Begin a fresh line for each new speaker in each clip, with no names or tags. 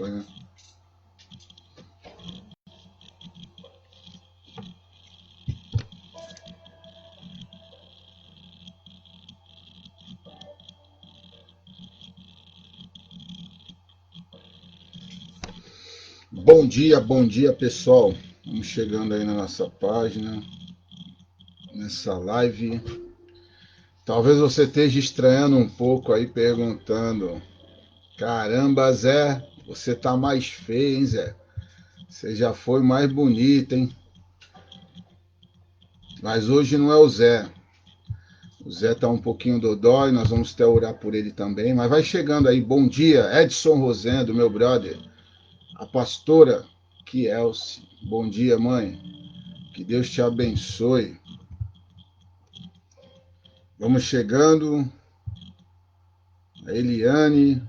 Foi, né? Bom dia pessoal. Vamos chegando aí na nossa página, nessa live. Talvez você esteja estranhando um pouco aí, perguntando: caramba, Zé, você tá mais feio, hein, Zé? Você já foi mais bonito, hein? Mas hoje não é o Zé. O Zé tá um pouquinho dodói, nós vamos até orar por ele também. Mas vai chegando aí. Bom dia, Edson Rosendo, meu brother. A pastora Kielce. Bom dia, mãe. Que Deus te abençoe. Vamos chegando. A Eliane.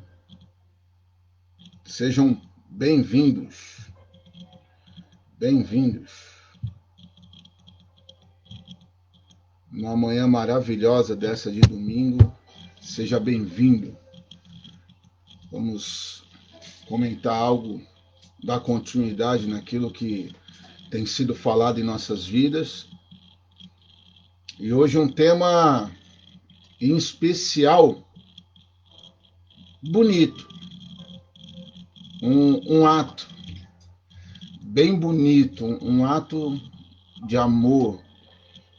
Sejam bem-vindos. Bem-vindos. Uma manhã maravilhosa dessa de domingo. Seja bem-vindo. Vamos comentar algo, dar continuidade naquilo que tem sido falado em nossas vidas. E hoje um tema em especial bonito. Um ato bem bonito, um ato de amor,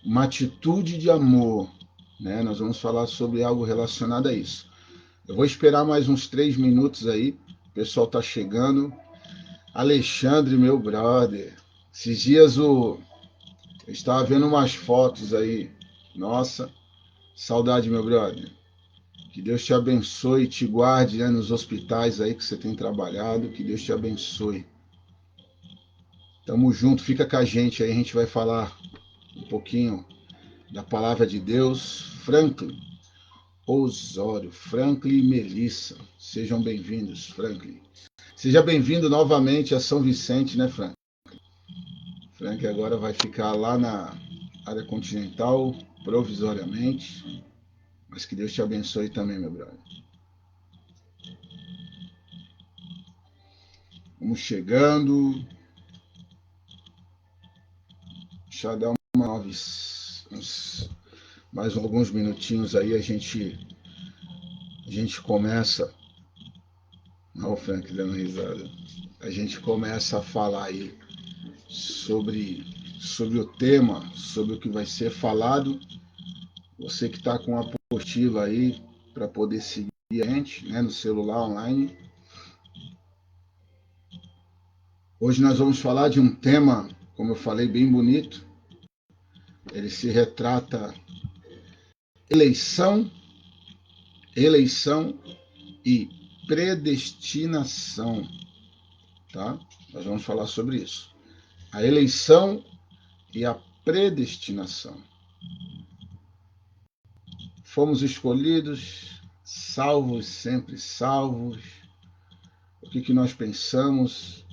uma atitude de amor, né? Nós vamos falar sobre algo relacionado a isso. Eu vou esperar mais uns 3 minutos aí, o pessoal tá chegando. Alexandre, meu brother, esses dias eu estava vendo umas fotos aí, nossa, saudade, meu brother. Que Deus te abençoe e te guarde, né, nos hospitais aí que você tem trabalhado, que Deus te abençoe. Tamo junto, fica com a gente aí, a gente vai falar um pouquinho da palavra de Deus. Franklin Osório, Franklin e Melissa, sejam bem-vindos, Franklin. Seja bem-vindo novamente a São Vicente, né, Frank? Frank agora vai ficar lá na área continental, provisoriamente, mas que Deus te abençoe também, meu brother. Vamos chegando. Deixa eu dar mais alguns minutinhos aí, a gente começa. Olha o Frank dando risada. A gente começa a falar aí sobre o tema, sobre o que vai ser falado. Você que está com a apostila aí para poder seguir a gente, né, no celular online. Hoje nós vamos falar de um tema, como eu falei, bem bonito. Ele se retrata eleição e predestinação, tá? Nós vamos falar sobre isso. A eleição e a predestinação. Fomos escolhidos, salvos, sempre salvos. O que nós pensamos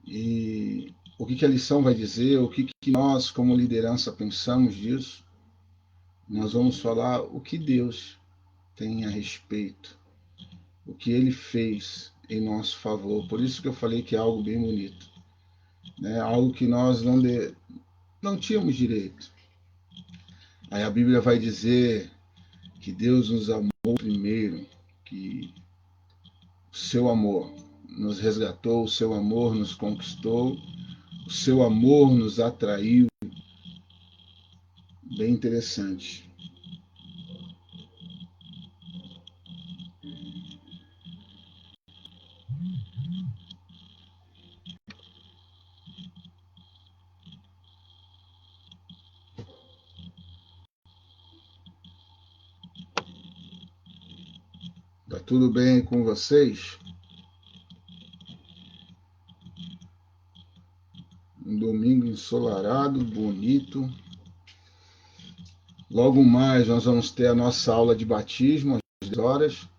e o que a lição vai dizer, o que nós, como liderança, pensamos disso. Nós vamos falar o que Deus tem a respeito, o que Ele fez em nosso favor. Por isso que eu falei que é algo bem bonito, né? Algo que nós não tínhamos direito. Aí a Bíblia vai dizer que Deus nos amou primeiro, que o seu amor nos resgatou, o seu amor nos conquistou, o seu amor nos atraiu. Bem interessante. Tá tudo bem com vocês? Um domingo ensolarado, bonito. Logo mais nós vamos ter a nossa aula de batismo às 10 horas.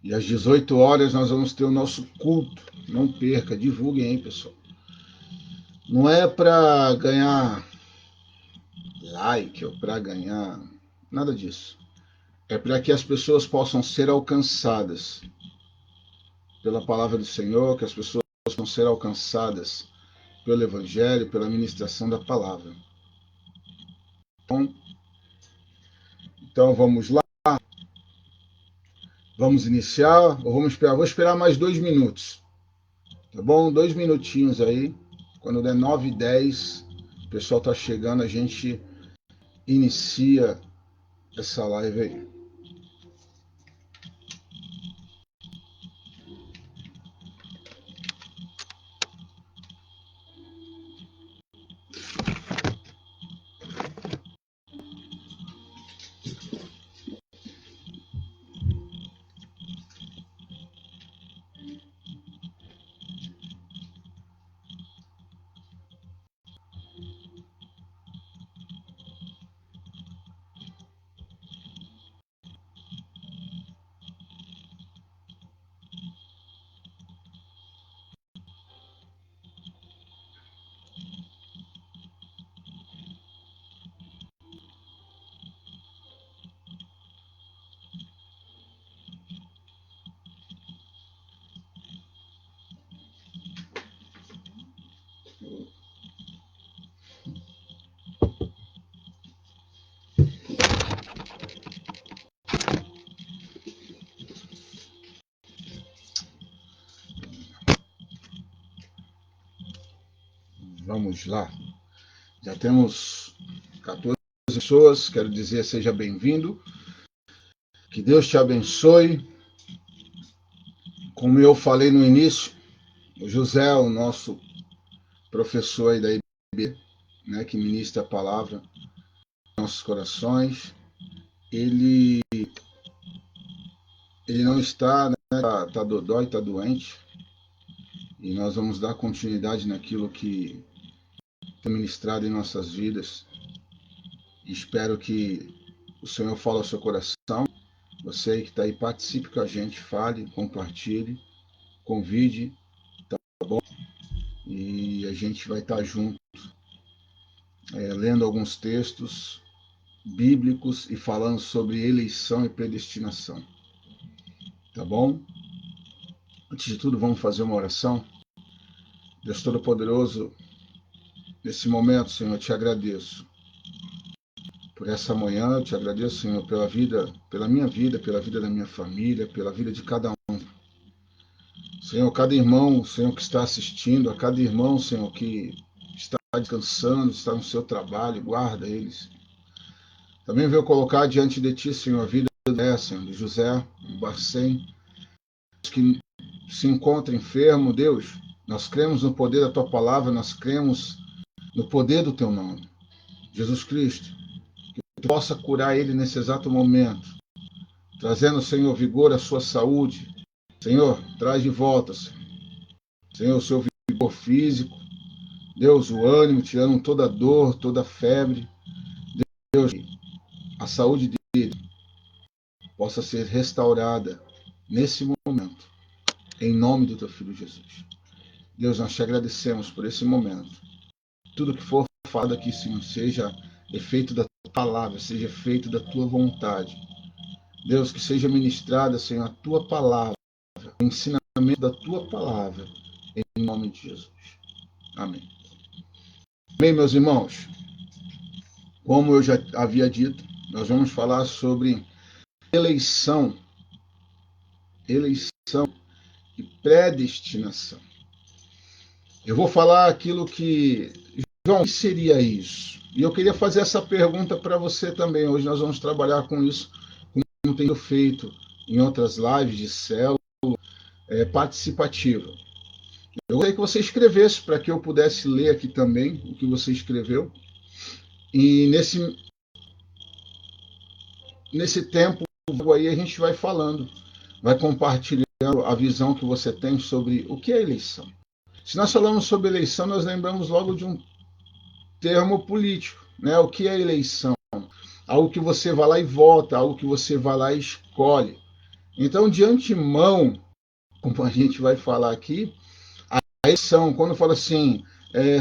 E às 18 horas nós vamos ter o nosso culto. Não perca, divulguem aí, pessoal. Não é para ganhar like ou para ganhar nada disso. É para que as pessoas possam ser alcançadas. pela palavra do Senhor, que as pessoas possam ser alcançadas pelo Evangelho, pela ministração da palavra. Então vamos lá. Vamos iniciar ou vamos esperar? Vou esperar mais 2 minutos. Tá bom? 2 minutinhos aí. Quando der 9h10, o pessoal tá chegando, a gente inicia essa live aí. Vamos lá. Já temos 14 pessoas. Quero dizer, seja bem-vindo. Que Deus te abençoe. Como eu falei no início, o José, o nosso professor aí da IB, né, que ministra a palavra em nossos corações, ele não está, né, tá dodói, tá doente, e nós vamos dar continuidade naquilo que tem ministrado em nossas vidas. E espero que o Senhor fale ao seu coração. Você aí que está aí, participe com a gente, fale, compartilhe, convide, tá bom? E a gente vai estar junto, lendo alguns textos bíblicos e falando sobre eleição e predestinação. Tá bom? Antes de tudo, vamos fazer uma oração. Deus Todo-Poderoso, nesse momento, Senhor, eu te agradeço por essa manhã, eu te agradeço, Senhor, pela vida, pela minha vida, pela vida da minha família, pela vida de cada um. Senhor, cada irmão, Senhor, que está assistindo, a cada irmão, Senhor, que está descansando, está no seu trabalho, guarda eles. Também venho colocar diante de Ti, Senhor, a vida Senhor, de José, do Barcem, que se encontra enfermo, Deus. Nós cremos no poder da Tua palavra, nós cremos no poder do Teu nome. Jesus Cristo, que Tu possa curar ele nesse exato momento, trazendo, Senhor, vigor à sua saúde. Senhor, traz de volta, Senhor, o seu vigor físico. Deus, o ânimo, tirando toda dor, toda febre. Deus, a saúde dele possa ser restaurada nesse momento, em nome do Teu Filho Jesus. Deus, nós te agradecemos por esse momento. Tudo que for falado aqui, Senhor, seja efeito da Tua palavra, seja feito da Tua vontade. Deus, que seja ministrada, Senhor, a Tua palavra, o ensinamento da Tua palavra, em nome de Jesus. Amém. Bem, meus irmãos, como eu já havia dito, nós vamos falar sobre eleição e predestinação. Eu vou falar aquilo que... João, o que seria isso? E eu queria fazer essa pergunta para você também. Hoje nós vamos trabalhar com isso, como tenho feito em outras lives de célula participativa. Eu gostaria que você escrevesse para que eu pudesse ler aqui também o que você escreveu. E nesse tempo aí a gente vai falando, vai compartilhando a visão que você tem sobre o que é eleição. Se nós falamos sobre eleição, nós lembramos logo de um termo político, né? O que é eleição? Algo que você vai lá e vota, algo que você vai lá e escolhe. Então, de antemão, como a gente vai falar aqui, a eleição, quando fala assim,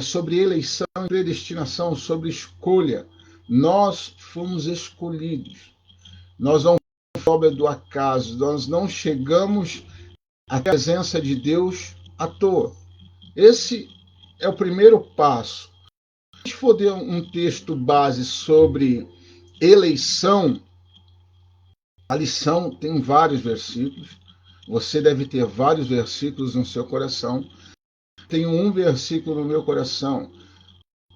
sobre eleição e predestinação, sobre escolha, nós fomos escolhidos. Nós não fomos obra do acaso, nós não chegamos a presença de Deus à toa. Esse é o primeiro passo. Se a gente for ler um texto base sobre eleição, a lição tem vários versículos. Você deve ter vários versículos no seu coração. Tenho um versículo no meu coração,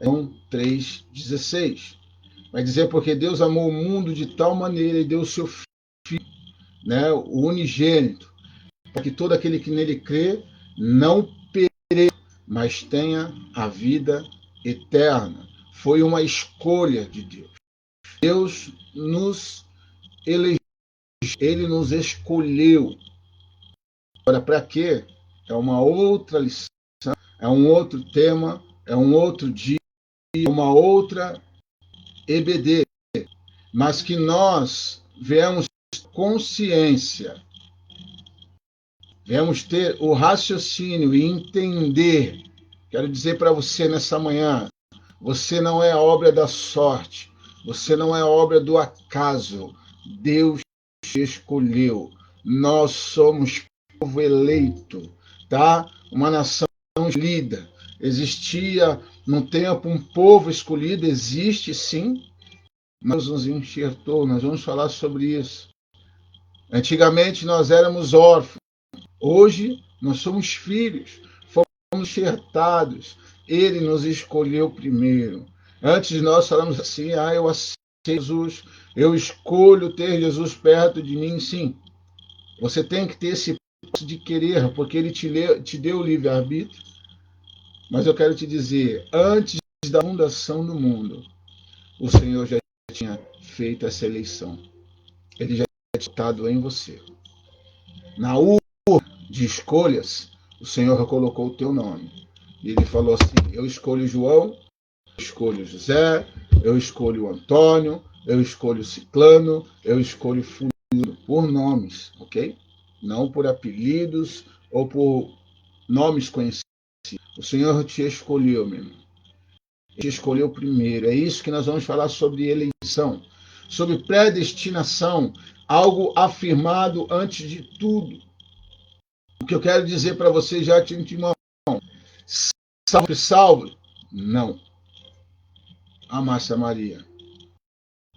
João 3,16. Vai dizer, porque Deus amou o mundo de tal maneira e deu o seu Filho, né, o unigênito, para que todo aquele que nele crê não pereça, mas tenha a vida eterna. Foi uma escolha de Deus. Deus nos elegeu, ele nos escolheu. Agora, para quê? É uma outra lição, é um outro tema, é um outro dia, uma outra EBD, mas que nós venhamos consciência, venhamos ter o raciocínio e entender. Quero dizer para você nessa manhã, você não é obra da sorte, você não é obra do acaso. Deus te escolheu. Nós somos povo eleito, tá? Uma nação escolhida. Existia no tempo um povo escolhido, existe sim, mas nos enxertou. Nós vamos falar sobre isso. Antigamente nós éramos órfãos, hoje nós somos filhos, fomos enxertados. Ele nos escolheu primeiro. Antes nós falamos assim, eu aceito Jesus, eu escolho ter Jesus perto de mim, sim. Você tem que ter esse passo de querer, porque ele te deu o livre-arbítrio. Mas eu quero te dizer, antes da fundação do mundo, o Senhor já tinha feito essa eleição. Ele já tinha estado em você. Na urna de escolhas, o Senhor colocou o teu nome. E ele falou assim, eu escolho João, eu escolho José, eu escolho Antônio, eu escolho Ciclano, eu escolho Fulano, por nomes, ok? Não por apelidos ou por nomes conhecidos. O Senhor te escolheu, meu irmão. Ele te escolheu primeiro. É isso que nós vamos falar sobre eleição, sobre predestinação, algo afirmado antes de tudo. O que eu quero dizer para você já de antemão, salve, salve, não. A Márcia Maria.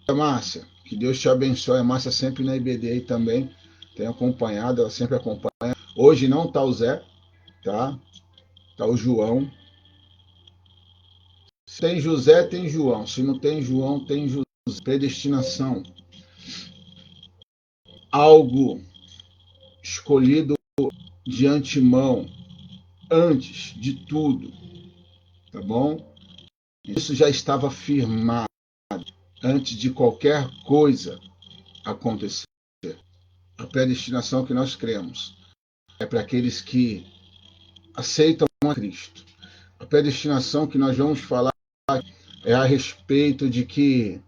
A Márcia, que Deus te abençoe. A Márcia sempre na IBD aí também, tem acompanhado, ela sempre acompanha. Hoje não está o Zé, tá? Está o João. Se tem José, tem João. Se não tem João, tem José. Predestinação. Algo escolhido de antemão, antes de tudo, tá bom? Isso já estava firmado antes de qualquer coisa acontecer. A predestinação que nós cremos é para aqueles que aceitam a Cristo. A predestinação que nós vamos falar é a respeito de que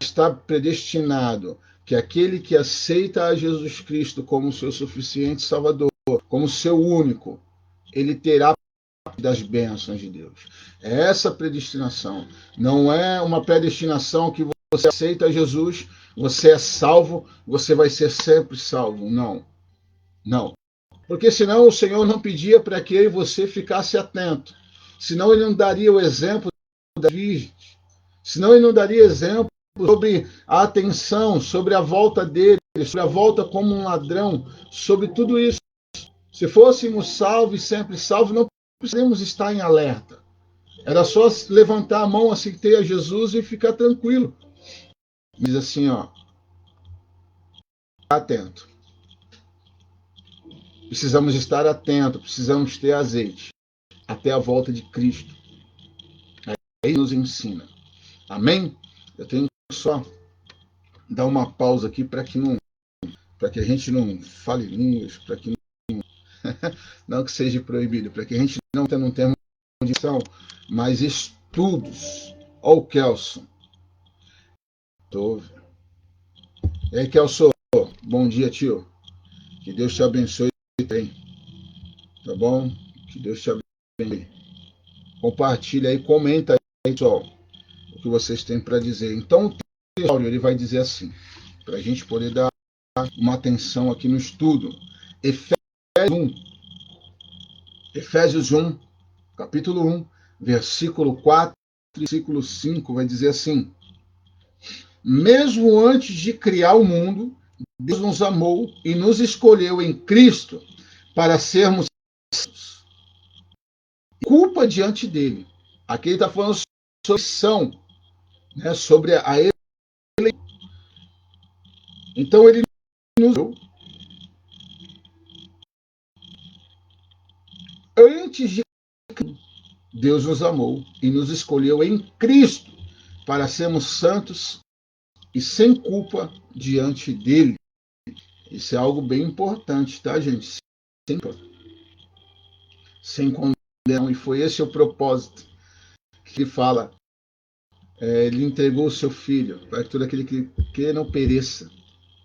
está predestinado que aquele que aceita a Jesus Cristo como seu suficiente Salvador, como seu único, ele terá das bênçãos de Deus. É essa predestinação. Não é uma predestinação que você aceita Jesus, você é salvo, você vai ser sempre salvo. Não. Não. Porque senão o Senhor não pedia para que eu e você ficasse atento. Senão ele não daria o exemplo das virgens. Senão ele não daria exemplo sobre a atenção, sobre a volta dele, sobre a volta como um ladrão, sobre tudo isso. Se fôssemos salvos, sempre salvos, não precisaríamos estar em alerta. Era só levantar a mão, aceitar a Jesus e ficar tranquilo. Diz assim, ó, atento. Precisamos estar atentos, precisamos ter azeite até a volta de Cristo. Aí nos ensina. Amém? Eu tenho que só dar uma pausa aqui para que a gente não fale línguas, para que não que seja proibido, para que a gente não tenha condição, mas estudos. Ó o Kelson. E aí, Kelson, bom dia, tio. Que Deus te abençoe bem. Tá bom? Que Deus te abençoe. Compartilha aí, comenta aí, pessoal, o que vocês têm para dizer. Então, o Teório, ele vai dizer assim, para a gente poder dar uma atenção aqui no estudo. Efésios Efésios 1, capítulo 1, versículo 4 e versículo 5, vai dizer assim: mesmo antes de criar o mundo, Deus nos amou e nos escolheu em Cristo para sermos culpa diante dele. Aqui ele está falando sobre ação, né, sobre a ele. Então ele nos deu antes de Deus nos amou e nos escolheu em Cristo para sermos santos e sem culpa diante dele. Isso é algo bem importante, tá, gente? Sem condenação. E foi esse o propósito que ele fala. Ele entregou o seu filho para que todo aquele que não pereça,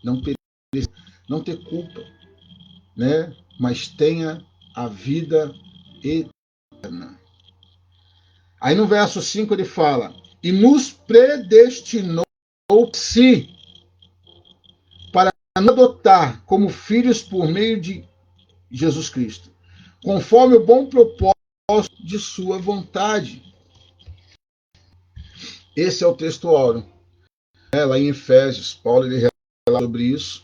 não ter culpa, né? Mas tenha a vida eterna. Aí no verso 5 ele fala: e nos predestinou si para adotar como filhos por meio de Jesus Cristo, conforme o bom propósito de sua vontade. Esse é o texto áureo. Lá em Efésios, Paulo ele relata sobre isso.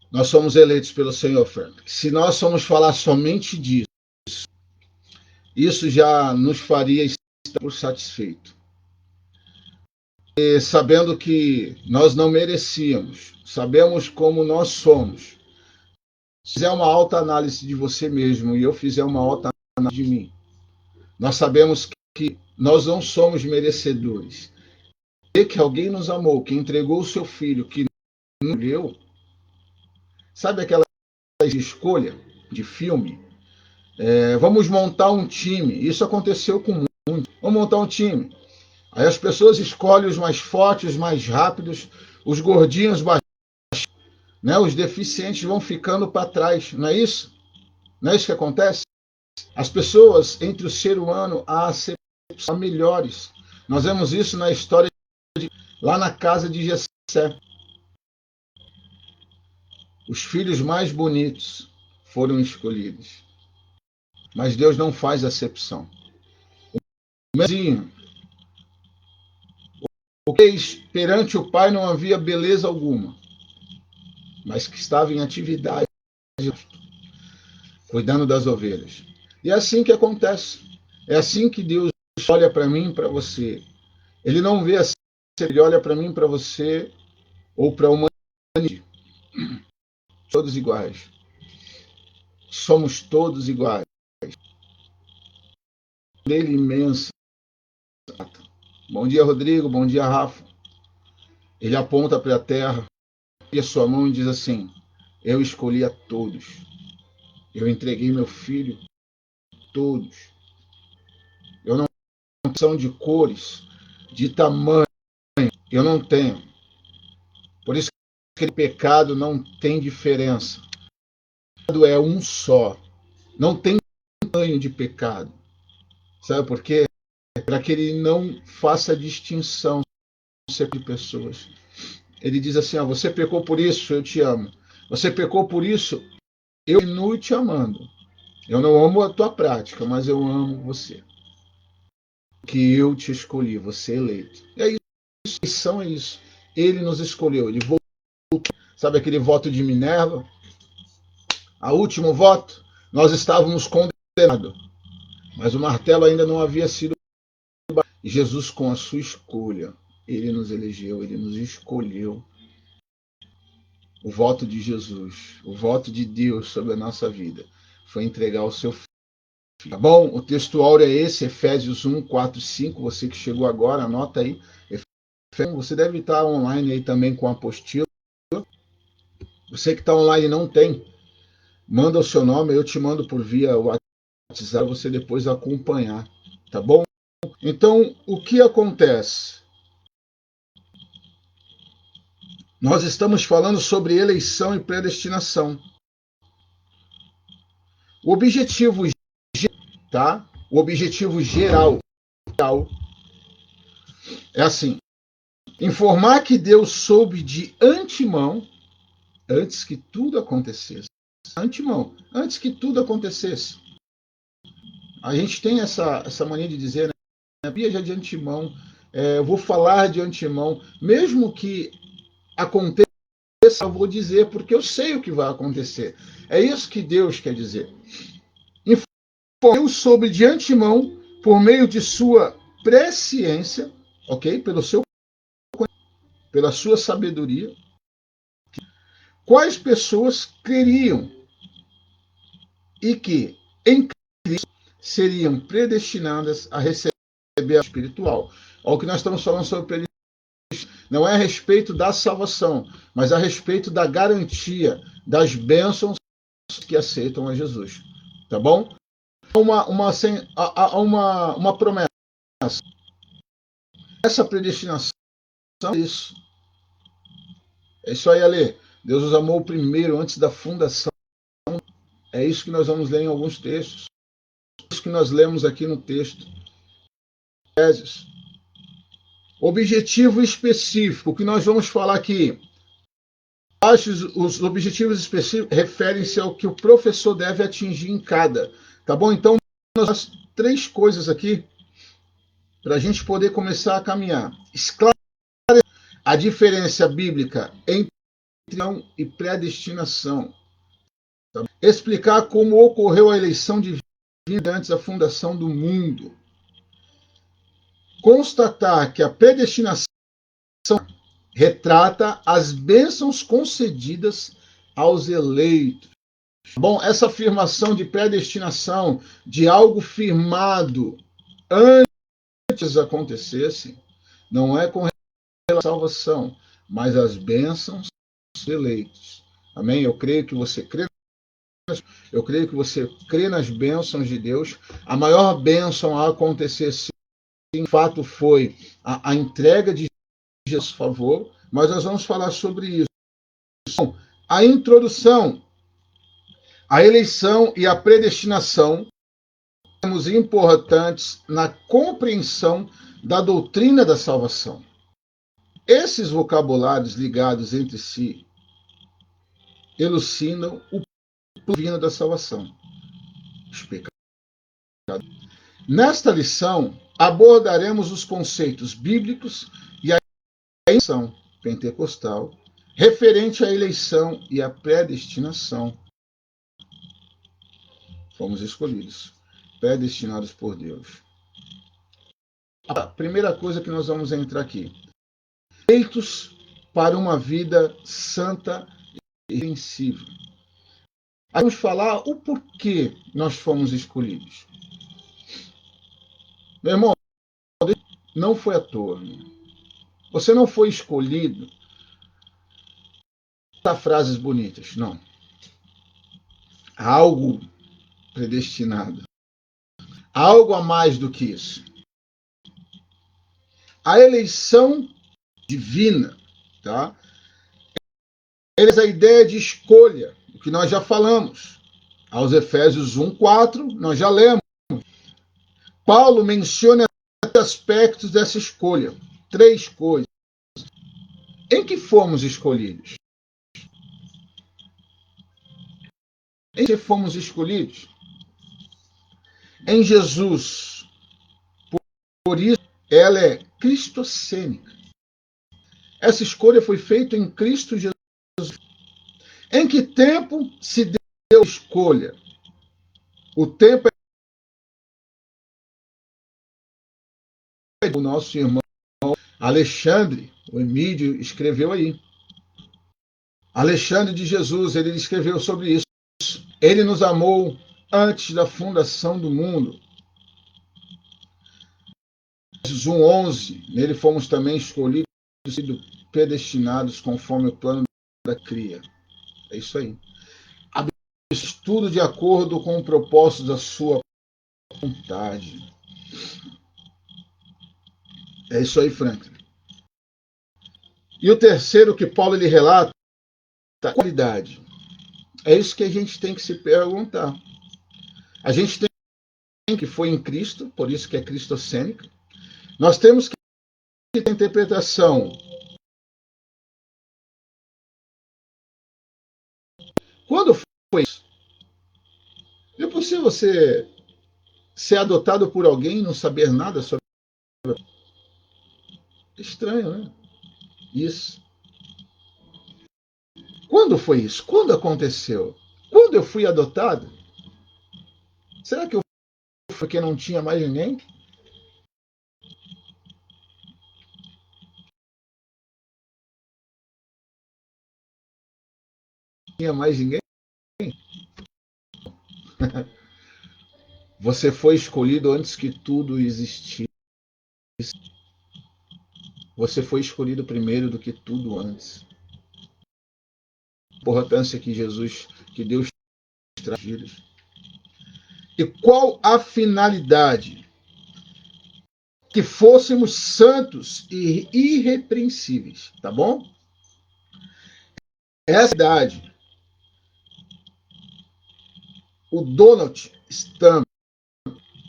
Nós somos eleitos pelo Senhor, Frank. Se nós formos falar somente disso, isso já nos faria estar por satisfeito. E sabendo que nós não merecíamos, sabemos como nós somos. Se fizer uma alta análise de você mesmo e eu fizer uma alta análise de mim, nós sabemos que nós não somos merecedores. E que alguém nos amou, que entregou o seu filho, que não deu. Sabe aquela escolha de filme? Vamos montar um time. Isso aconteceu com muito. Vamos montar um time. Aí as pessoas escolhem os mais fortes, os mais rápidos, os gordinhos, né? Os deficientes vão ficando para trás. Não é isso? Não é isso que acontece? As pessoas, entre o ser humano, há acepção melhores. Nós vemos isso na história lá na casa de Jessé. Os filhos mais bonitos foram escolhidos. Mas Deus não faz acepção. O mezinho, o que perante o pai não havia beleza alguma, mas que estava em atividade, cuidando das ovelhas. E é assim que acontece. É assim que Deus olha para mim e para você. Ele não vê assim, ele olha para mim, para você, ou para a humanidade. Todos iguais. Somos todos iguais. Dele imensa. Bom dia, Rodrigo. Bom dia, Rafa. Ele aponta para a terra e a sua mão e diz assim: eu escolhi a todos. Eu entreguei meu filho a todos. Eu não tenho opção de cores, de tamanho. Eu não tenho. Por isso que aquele pecado não tem diferença. O pecado é um só. Não tem tamanho de pecado. Sabe por quê? Para que ele não faça distinção de pessoas. Ele diz assim: você pecou por isso, eu te amo. Você pecou por isso, eu continuo te amando. Eu não amo a tua prática, mas eu amo você. Que eu te escolhi, você é eleito. E é isso, eleição é isso. Ele nos escolheu, ele voltou. Sabe aquele voto de Minerva? A último voto, nós estávamos condenados, mas o martelo ainda não havia sido. E Jesus, com a sua escolha, ele nos elegeu, ele nos escolheu. O voto de Jesus, o voto de Deus sobre a nossa vida foi entregar o seu filho. Tá bom? O texto áureo é esse, Efésios 1, 4, 5. Você que chegou agora, anota aí. Você deve estar online aí também com a apostila. Você que está online e não tem, manda o seu nome, eu te mando por via WhatsApp, você depois acompanhar. Tá bom? Então, o que acontece? Nós estamos falando sobre eleição e predestinação. O objetivo, tá? O objetivo geral é assim: informar que Deus soube de antemão, antes que tudo acontecesse, antemão, antes que tudo acontecesse. A gente tem essa mania de dizer, né? Sabia já de antemão, eu vou falar de antemão, mesmo que aconteça, eu vou dizer, porque eu sei o que vai acontecer. É isso que Deus quer dizer. Informou sobre de antemão, por meio de sua presciência, ok? Pela sua sabedoria, quais pessoas creriam e que em Cristo seriam predestinadas a receber a espiritual. Olha o que nós estamos falando sobre predestinação. Não é a respeito da salvação, mas a respeito da garantia das bênçãos que aceitam a Jesus. Tá bom? Uma promessa. Essa predestinação é isso. É isso aí, Ale. Deus os amou primeiro, antes da fundação. É isso que nós vamos ler em alguns textos. É isso que nós lemos aqui no texto. Objetivo específico, o que nós vamos falar aqui. Os objetivos específicos referem-se ao que o professor deve atingir em cada. Tá bom? Então, nós temos 3 coisas aqui para a gente poder começar a caminhar. Esclarecer a diferença bíblica entre eleição e predestinação. Tá? Explicar como ocorreu a eleição divina antes da fundação do mundo. Constatar que a predestinação retrata as bênçãos concedidas aos eleitos. Bom, essa afirmação de predestinação, de algo firmado antes acontecesse, não é com relação à salvação, mas às bênçãos dos eleitos. Amém? Eu creio que você crê nas bênçãos de Deus. A maior bênção a acontecer, sim, de fato, foi a entrega de Jesus a favor, mas nós vamos falar sobre isso. A introdução, a eleição e a predestinação são importantes na compreensão da doutrina da salvação. Esses vocabulários ligados entre si elucidam o divino da salvação. Explicado. Nesta lição, abordaremos os conceitos bíblicos e a eleição pentecostal referente à eleição e à predestinação. Fomos escolhidos, predestinados por Deus. A primeira coisa que nós vamos entrar aqui. Eleitos para uma vida santa e irrepreensível. Vamos falar o porquê nós fomos escolhidos. Meu irmão, não foi à toa. Você não foi escolhido para frases bonitas, não. Há algo predestinado. Há algo a mais do que isso. A eleição divina, tá? É a ideia de escolha, o que nós já falamos. Aos Efésios 1:4, nós já lemos. Paulo menciona aspectos dessa escolha. 3 coisas. Em que fomos escolhidos? Em que fomos escolhidos? Em Jesus. Por isso, ela é cristocênica. Essa escolha foi feita em Cristo Jesus. Em que tempo se deu a escolha? O tempo é o nosso irmão Alexandre, o Emílio, escreveu aí. Alexandre de Jesus, ele escreveu sobre isso. Ele nos amou antes da fundação do mundo. 1:11, nele fomos também escolhidos e predestinados conforme o plano da cria. É isso aí. Tudo de acordo com o propósito da sua vontade. É isso aí, Franklin. E o terceiro que Paulo ele relata, a qualidade. É isso que a gente tem que se perguntar. A gente tem que foi em Cristo, por isso que é cristocênica. Nós temos que ter a interpretação. Quando foi isso? possível você ser adotado por alguém e não saber nada sobre. Estranho, né? Isso. Quando foi isso? Quando aconteceu? Quando eu fui adotado? Será que eu fui porque não tinha mais ninguém? Não tinha mais ninguém? Você foi escolhido antes que tudo existisse. Você foi escolhido primeiro do que tudo antes. A importância que Jesus, que Deus traz filhos. E qual a finalidade? Que fôssemos santos e irrepreensíveis, tá bom? Essa idade, o Donald Stamp,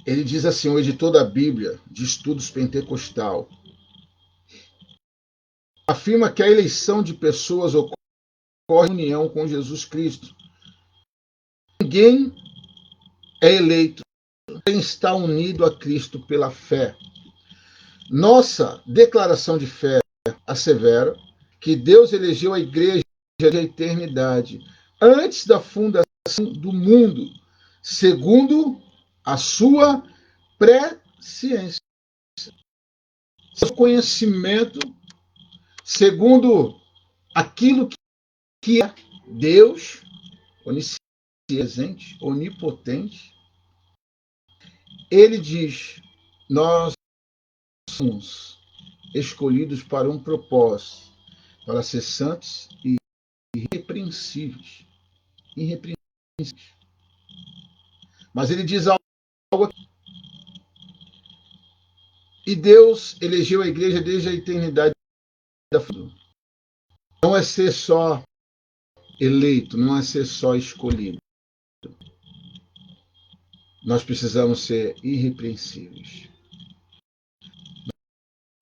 ele diz assim, o editor da Bíblia de Estudos Pentecostal, afirma que a eleição de pessoas ocorre em união com Jesus Cristo. Ninguém é eleito sem estar unido a Cristo pela fé. Nossa declaração de fé assevera que Deus elegeu a igreja da eternidade antes da fundação do mundo, segundo a sua presciência, seu conhecimento, segundo aquilo que é Deus, onisciente, onipotente. Ele diz: nós somos escolhidos para um propósito, para ser santos e irrepreensíveis. Irrepreensíveis. Mas ele diz algo aqui. E Deus elegeu a igreja desde a eternidade da vida. Não é ser só eleito, não é ser só escolhido. Nós precisamos ser irrepreensíveis.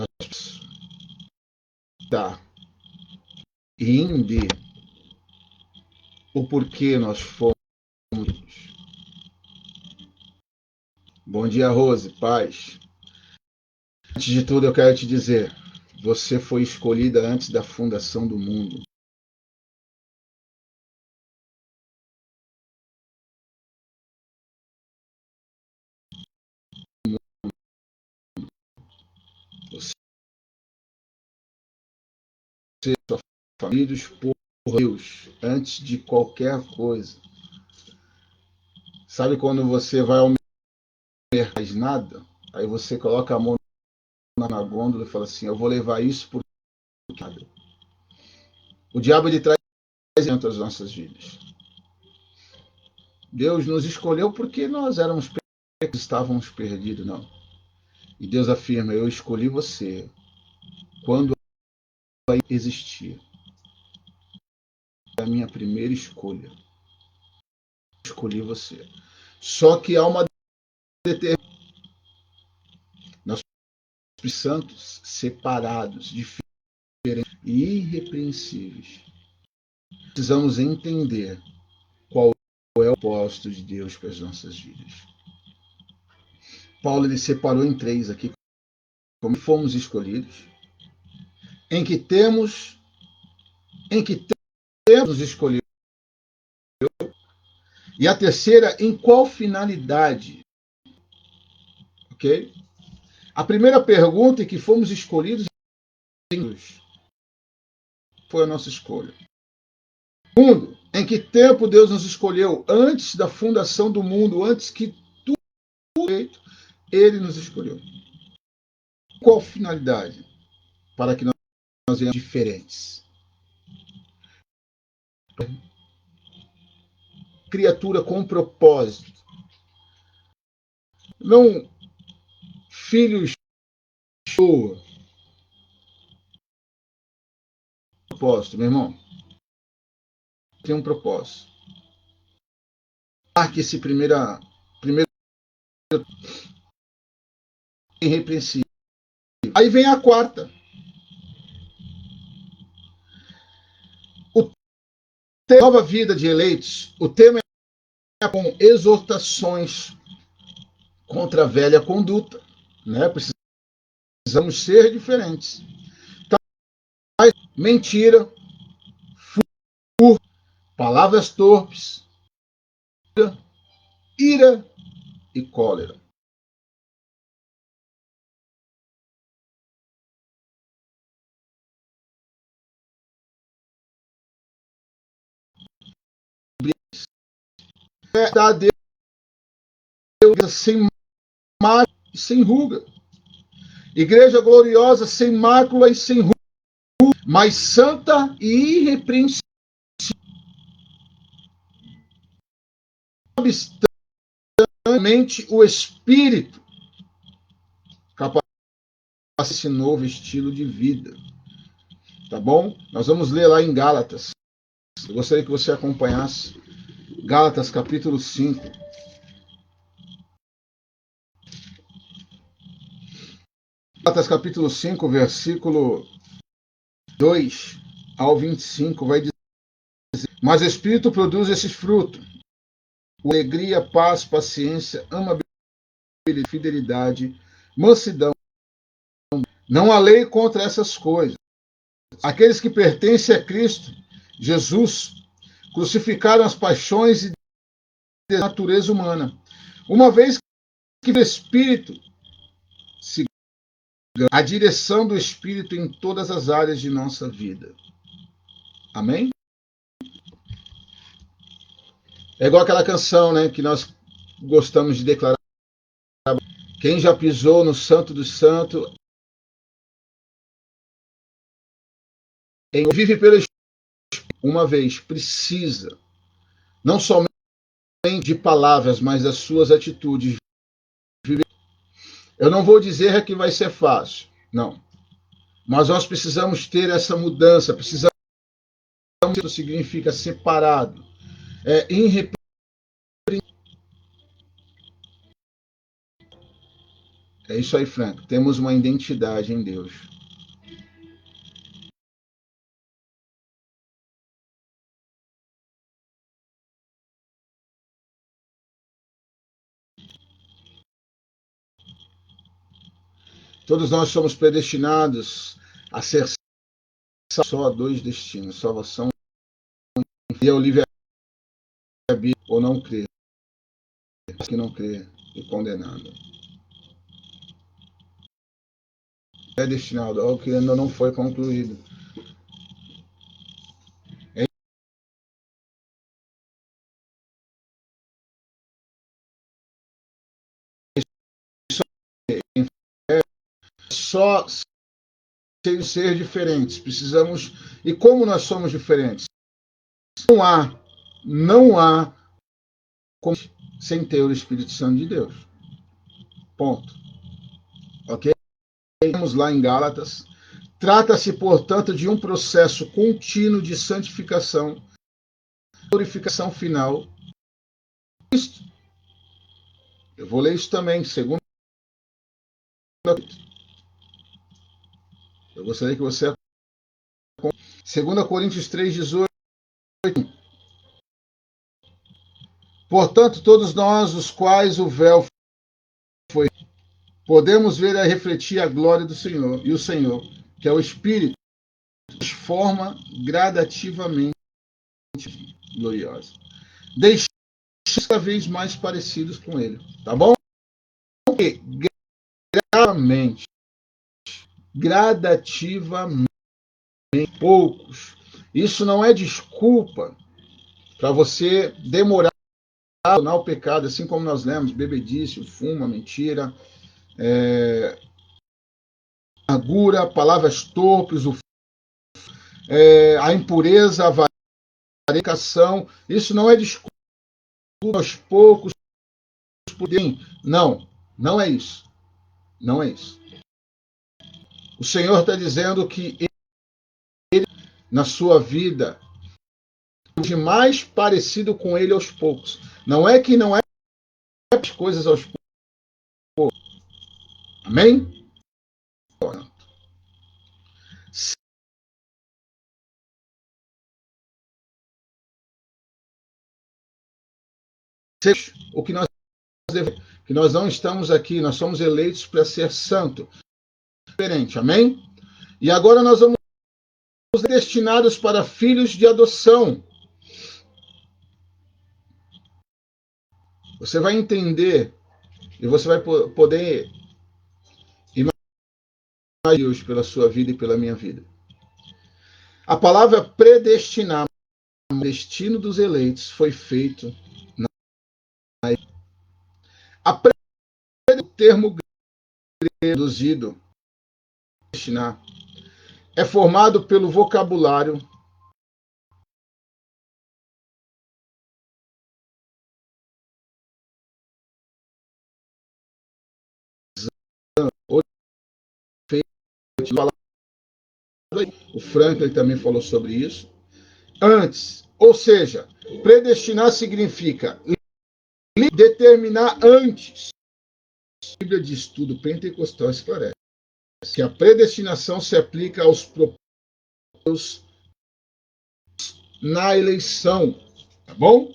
Nós precisamos estar e entender o porquê nós fomos. Bom dia, Rose, paz. Antes de tudo, eu quero te dizer, você foi escolhida antes da fundação do mundo. Você e sua família por Deus, antes de qualquer coisa. Sabe quando você vai ao mercado nada? Aí você coloca a mão na gôndola e fala assim, eu vou levar isso por nada. O diabo ele traz dentro das nossas vidas. Deus nos escolheu porque nós éramos perdidos, estávamos perdidos, não. E Deus afirma, eu escolhi você quando existia. É a minha primeira escolha. Eu escolhi você. Só que há uma determinação. Nós somos santos, separados, diferentes e irrepreensíveis. Precisamos entender qual é o propósito de Deus para as nossas vidas. Paulo ele separou em três aqui, como fomos escolhidos, em que temos nos escolhido, e a terceira, em qual finalidade, ok? A primeira pergunta é que fomos escolhidos em Deus, foi a nossa escolha. Segundo, em que tempo Deus nos escolheu? Antes da fundação do mundo, antes que tudo fosse feito, Ele nos escolheu. Qual finalidade? Para que nós sejamos diferentes. Criatura com propósito. Não filhos show. Propósito, meu irmão. Tem um propósito. Marque esse primeiro irrepreensível. Aí vem a quarta. O tema nova vida de eleitos. O tema com exortações contra a velha conduta, né? Precisamos ser diferentes. Mentira, furto, palavras torpes, ira e cólera. A Deus sem mácula e sem ruga. Igreja gloriosa, sem mácula e sem ruga, mas santa e irrepreensível. Obstante o Espírito capaz esse novo estilo de vida. Tá bom? Nós vamos ler lá em Gálatas. Eu gostaria que você acompanhasse Gálatas capítulo 5. Gálatas capítulo 5, versículo 2 ao 25, vai dizer: mas o Espírito produz esses frutos: alegria, paz, paciência, amabilidade, fidelidade, mansidão. Não há lei contra essas coisas. Aqueles que pertencem a Cristo Jesus crucificaram as paixões e a natureza humana. Uma vez que o Espírito se a direção do Espírito em todas as áreas de nossa vida. Amém? É igual aquela canção, né, que nós gostamos de declarar. Quem já pisou no Santo dos Santos, vive pelo Espírito, uma vez, precisa, não somente de palavras, mas das suas atitudes. Eu não vou dizer que vai ser fácil, não. Mas nós precisamos ter essa mudança, precisamos, isso significa separado, irrepreensível. É isso aí, Franco. Temos uma identidade em Deus. Todos nós somos predestinados a ser só dois destinos: salvação e o livre-arbítrio, ou não crer. Que não crê e condenado. É destinado ao que ainda não foi concluído. É só ser diferentes. Precisamos. E como nós somos diferentes? Não há como sem ter o Espírito Santo de Deus. Ponto. Ok? Vamos lá em Gálatas. Trata-se, portanto, de um processo contínuo de santificação, glorificação final. Eu vou ler isso também, segundo. Eu gostaria que você. 2 Coríntios 3,18. Portanto, todos nós, os quais o véu foi, podemos ver e refletir a glória do Senhor, e o Senhor, que é o Espírito, transforma gradativamente gloriosa. Deixe cada vez mais parecidos com Ele, tá bom? E gradativamente, poucos. Isso não é desculpa para você demorar a abandonar o pecado, assim como nós lemos, bebedice, fuma, mentira, amargura, palavras torpes, a impureza, a varicação. Isso não é desculpa aos poucos, não, não é isso. Não é isso. O Senhor está dizendo que Ele, na sua vida, de mais parecido com Ele aos poucos. Não é que não é as coisas aos poucos. Amém? o que nós devemos, que nós não estamos aqui, nós somos eleitos para ser santo, diferente, amém? E agora nós vamos destinados para filhos de adoção. Você vai entender e você vai poder imaginar Deus pela sua vida e pela minha vida. A palavra predestinar, o destino dos eleitos, foi feito na o termo traduzido destinar é formado pelo vocabulário o Franklin também falou sobre isso. Antes, ou seja, predestinar significa determinar antes. A Bíblia de Estudo Pentecostal esclarece que a predestinação se aplica aos propósitos na eleição, tá bom?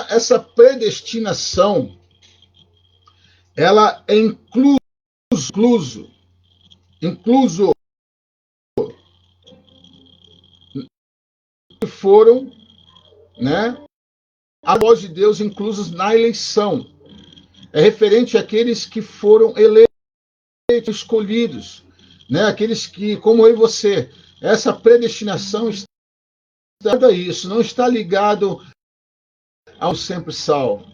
Essa predestinação, ela é incluso que foram, né, a voz de Deus inclusos na eleição. É referente àqueles que foram eleitos, escolhidos, né? Aqueles que, como eu e você, essa predestinação está ligada a isso, não está ligado ao sempre salvo.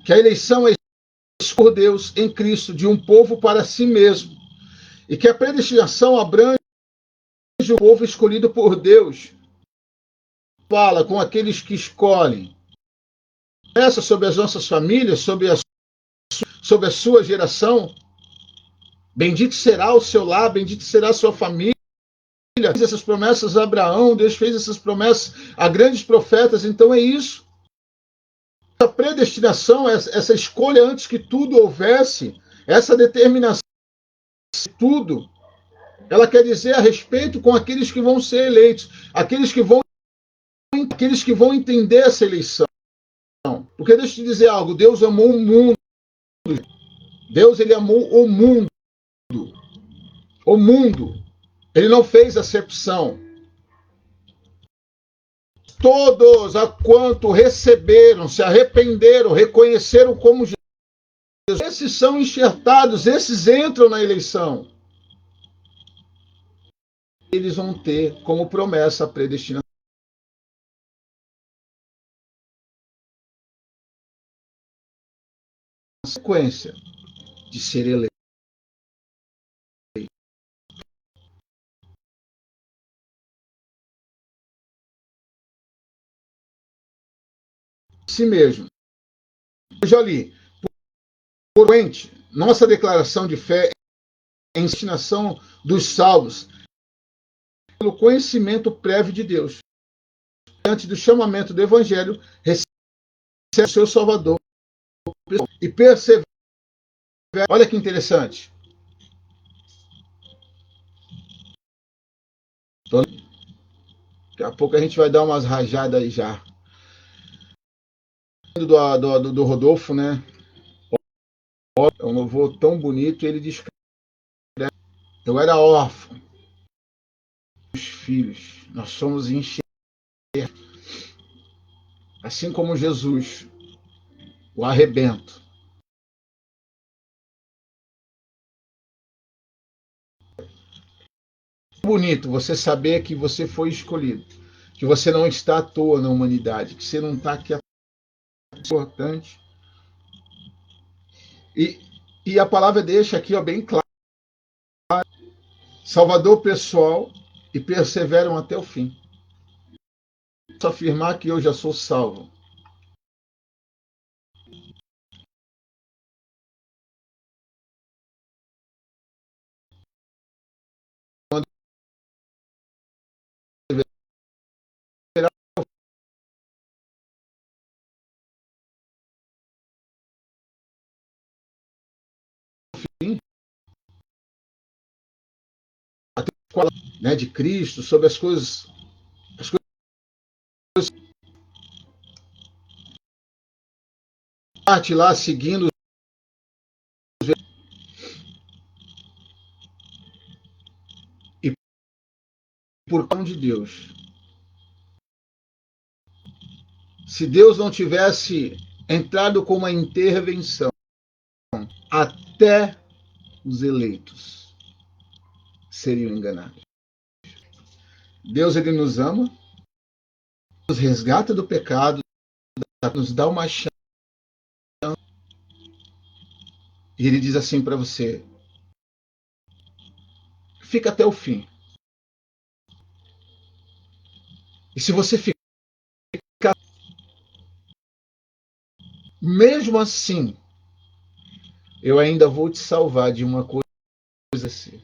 Que a eleição é por Deus em Cristo de um povo para si mesmo, e que a predestinação abrange o povo escolhido por Deus. Fala com aqueles que escolhem. Essa sobre as nossas famílias, sobre a sua geração. Bendito será o seu lar, bendito será a sua família. Deus fez essas promessas a Abraão, Deus fez essas promessas a grandes profetas, então é isso. A predestinação, essa escolha antes que tudo houvesse, essa determinação de tudo, ela quer dizer a respeito com aqueles que vão ser eleitos, aqueles que vão entender essa eleição. Porque deixa eu te dizer algo, Deus amou o mundo. Deus, ele amou o mundo. O mundo. Ele não fez acepção. Todos a quanto receberam, se arrependeram, reconheceram como Jesus. Esses são enxertados, esses entram na eleição. Eles vão ter como promessa a predestinação. A sequência de ser eleito. Si mesmo. Eu já li. Por nossa declaração de fé é a destinação dos salvos pelo conhecimento prévio de Deus. Antes do chamamento do Evangelho, recebe o seu Salvador e persevera. Olha que interessante. Daqui a pouco a gente vai dar umas rajadas aí já. Do Rodolfo, né? É um louvor tão bonito. Ele diz: eu era órfão, os filhos, nós somos enxertados. Assim como Jesus, o arrebento. Bonito você saber que você foi escolhido, que você não está à toa na humanidade, que você não está aqui à toa. Importante. E a palavra deixa aqui, ó, bem claro: Salvador pessoal e perseveram até o fim. Posso afirmar que eu já sou salvo. né, de Cristo, sobre as coisas parte lá seguindo e por causa de Deus. Se Deus não tivesse entrado com uma intervenção até os eleitos seriam enganados. Deus, ele nos ama, nos resgata do pecado, nos dá uma chance. E ele diz assim para você: fica até o fim. E se você ficar, mesmo assim, eu ainda vou te salvar de uma coisa assim.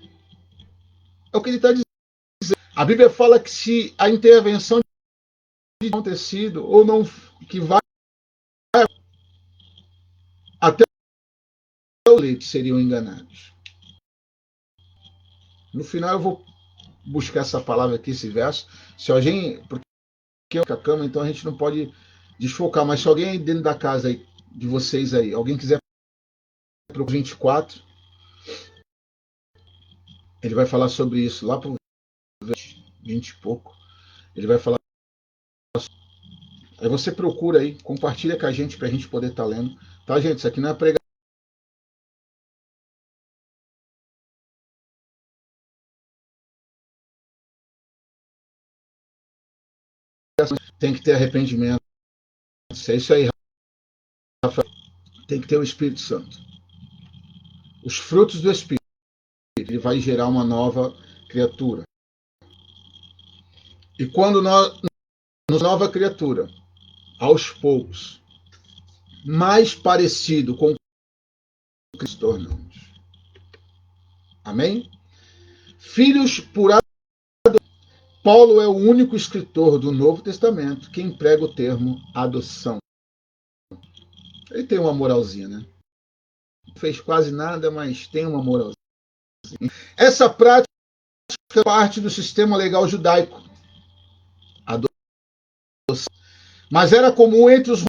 É o que ele está dizendo. A Bíblia fala que se a intervenção de acontecido ou não, que vai até os eleitos seriam enganados. No final eu vou buscar essa palavra aqui, esse verso. Se alguém, porque eu com a cama, então a gente não pode desfocar, mas se alguém dentro da casa aí, de vocês aí, alguém quiser para o 24, ele vai falar sobre isso lá para o 20 e pouco. Ele vai falar. Aí você procura aí, compartilha com a gente para a gente poder estar lendo. Tá, gente? Isso aqui não é pregação. Tem que ter arrependimento. É isso aí, Rafa. Tem que ter o Espírito Santo. Os frutos do Espírito. Ele vai gerar uma nova criatura. E quando nós, nova criatura, aos poucos, mais parecido com Cristo tornamos. Amém? Filhos por Paulo é o único escritor do Novo Testamento que emprega o termo adoção. Ele tem uma moralzinha, né? Não fez quase nada, mas tem uma moralzinha. Essa prática é parte do sistema legal judaico. Adoção. Mas era comum entre os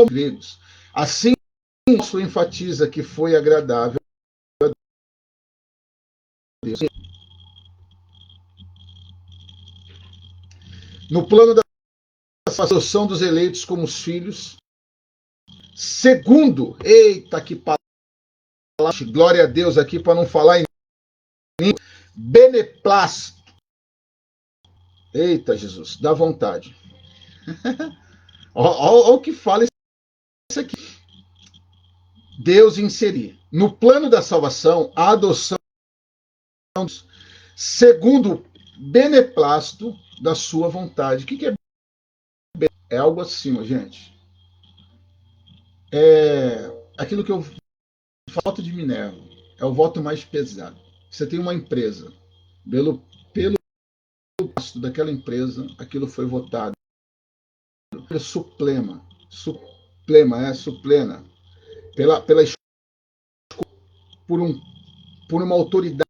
gregos. Assim, isso enfatiza que foi agradável a Deus. No plano da adoção dos eleitos como os filhos, segundo, eita que palavra, glória a Deus aqui para não falar em beneplácito. Eita Jesus, dá vontade. Olha o que fala isso aqui. Deus inserir no plano da salvação a adoção segundo o beneplácito da sua vontade. O que é é algo acima, gente. É aquilo que eu voto de Minerva. É o voto mais pesado. Você tem uma empresa. Pelo gasto daquela empresa, aquilo foi votado. Suplema. Suplena. Pela por, por uma autoridade.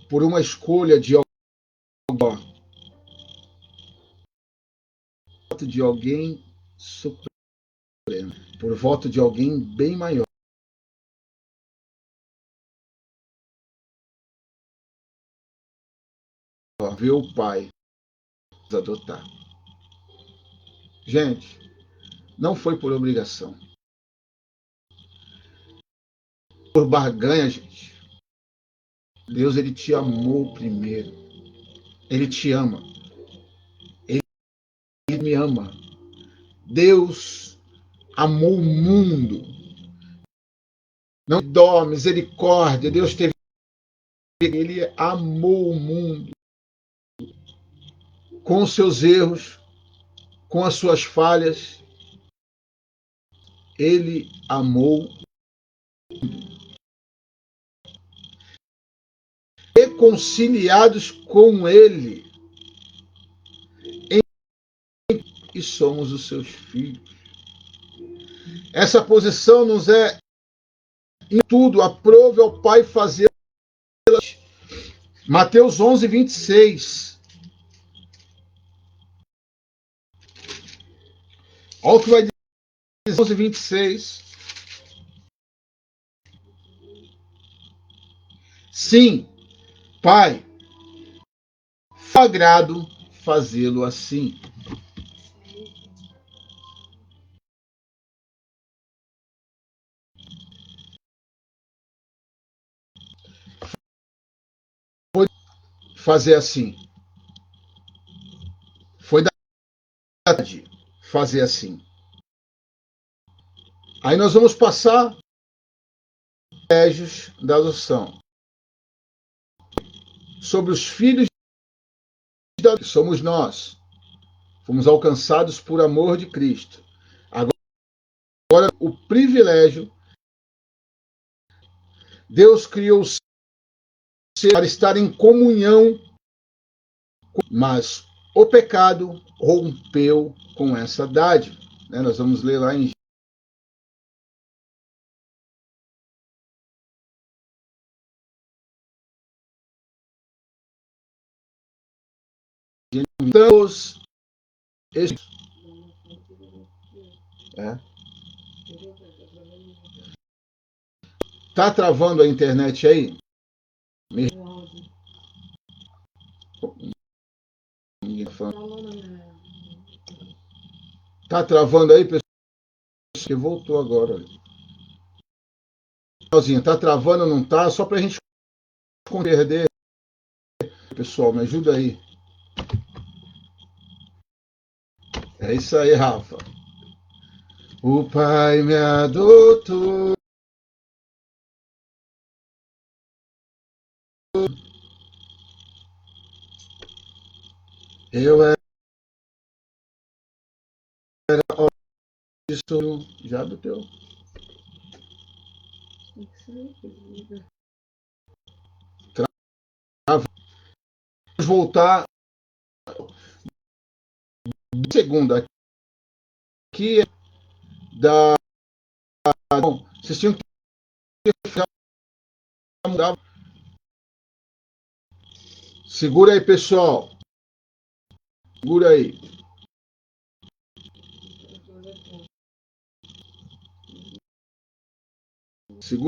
Por uma escolha de alguém supremo, por voto de alguém bem maior. Ver o pai adotar. Gente, não foi por obrigação. Por barganha, gente. Deus, ele te amou primeiro. Ele te ama. Ele me ama. Deus amou o mundo. Não dó, misericórdia. Deus teve. Ele amou o mundo. Com os seus erros, com as suas falhas. Ele amou. reconciliados com Ele e somos os seus filhos. Essa posição nos é em tudo, aprove ao Pai fazer. Mateus 11, 26. Olha o que vai dizer 11, 26. Sim, Pai, agrado fazê-lo assim. Foi fazer assim. Foi da verdade fazer assim. Aí nós vamos passar privilégios da adoção. Sobre os filhos da que somos nós. Fomos alcançados por amor de Cristo. Agora o privilégio, Deus criou o ser para estar em comunhão, mas o pecado rompeu com essa dádiva. Nós vamos ler lá em Gênesis. Tá travando a internet aí? Tá travando aí, pessoal? Que voltou agora. Tá travando ou não tá? Só pra gente perder. Pessoal, me ajuda aí. É isso aí, Rafa. O Pai me adotou. Eu era já do teu. Vamos voltar. Segunda. Aqui é da. Vocês tinham que mudar. Segura aí, pessoal. Segura aí. Segura.